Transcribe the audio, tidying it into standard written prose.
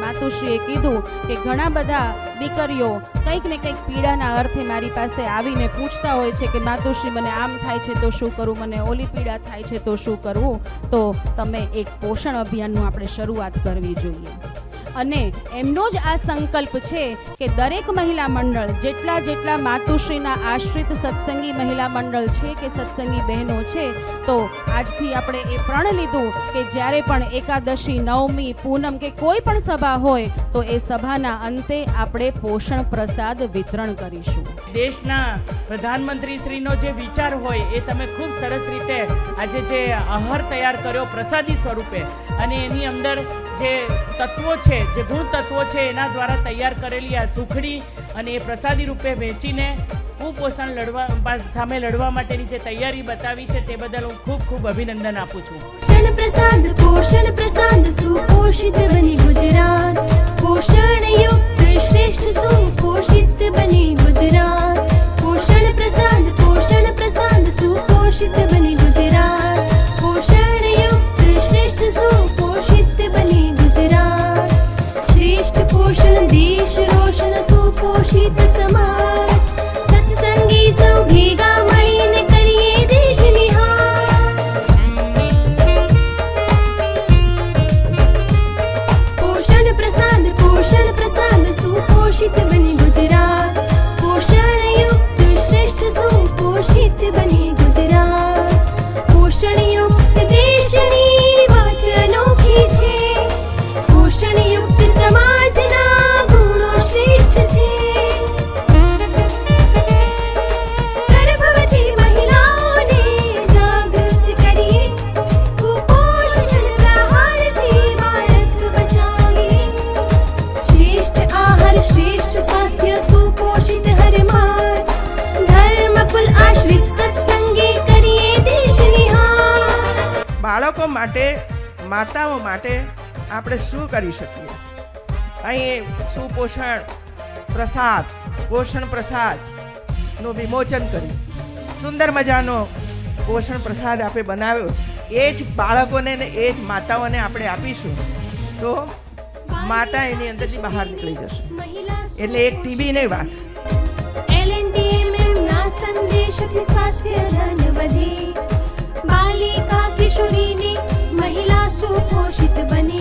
માતુશ્રીએ કીધું કે ઘણા બધા દીકરીઓ કંઈક ને કંઈક પીડાના અર્થે મારી પાસે આવીને પૂછતા હોય છે કે માતુશ્રી મને આમ થાય છે તો શું કરું, મને ઓલી પીડા થાય છે તો શું કરવું. તો તમે એક પોષણ અભિયાનનું આપણે શરૂઆત કરવી જોઈએ. અને એમનો જ આ સંકલ્પ છે કે દરેક મહિલા મંડળ જેટલા માતુશ્રીના આશ્રિત સત્સંગી મહિલા મંડળ છે કે સત્સંગી બહેનો છે, તો આજથી આપણે એ પ્રણ લીધું કે જ્યારે પણ એકાદશી, નવમી, પૂનમ કે કોઈ પણ સભા હોય તો એ સભાના અંતે આપણે પોષણ પ્રસાદ વિતરણ કરીશું. દેશના પ્રધાનમંત્રી શ્રીનો જે વિચાર હોય એ તમે ખૂબ સરસ રીતે આજે જે આહાર તૈયાર કર્યો પ્રસાદી સ્વરૂપે, અને એની અંદર જે તત્વો છે, જે ગુણ તત્વો છે એના દ્વારા તૈયાર કરેલી આ સુખડી અને એ પ્રસાદી રૂપે વેચીને કુપોષણ સામે લડવા માટેની જે તૈયારી બતાવી છે તે બદલ હું ખૂબ ખૂબ અભિનંદન આપું છું. પોષણ પ્રસાદ સુપોષિત બની ગુજરાત, પોષણ યુક્ત શ્રેષ્ઠ સુપોષિત બની ગુજરાત. પોષણ પ્રસાદ સુપોષિત બની ગુજરાત, પોષણ યુક્ત શ્રેષ્ઠ સુપોષિત બની ગુજરાત. શ્રેષ્ઠ પોષણ દેશ રોશન સુપોષિત સમાજ, સત્સંગી સૌ ભેગા મળીને કરીએ દેશ નિહાર. પોષણ પ્રસાદ સુપોષિત બની ગુજરાત, પોષણ યુક્ત શ્રેષ્ઠ સુપોષિત બની ગુજરાત. પોષણ યુક્ત દેશની વાત અનોખી છે, પોષણ યુક્ત સમાજના ગુણો શ્રેષ્ઠ છે. ગર્ભવતી મહિલાઓને જાગૃત કરીએ, કુપોષણ પ્રહારથી બાળક બચાવીએ. શ્રેષ્ઠ આહાર શ્રેષ્ઠ સ્વાસ્થ્ય સુપોષિત હરમાર, ધર્મ કુલ આશ્રિત સત્સંગી કરીએ દેશ નિહાર. બાળકો માટે, માતાઓ માટે આપણે શું કરી શકીએ? અહીં સુપોષણ પ્રસાદ, પોષણ પ્રસાદનું વિમોચન કર્યું. સુંદર મજાનો પોષણ પ્રસાદ આપણે બનાવ્યો છે. એ જ બાળકોને ને એ જ માતાઓને આપણે આપીશું તો માતા એની અંદરથી બહાર નીકળી જશે. એટલે એક ટીબીની વાત. LNDMM ના સંદેશથી સ્વાસ્થ્ય ધન વધે, બાલિકા કિશોરીને મહિલા સુપોષિત બને.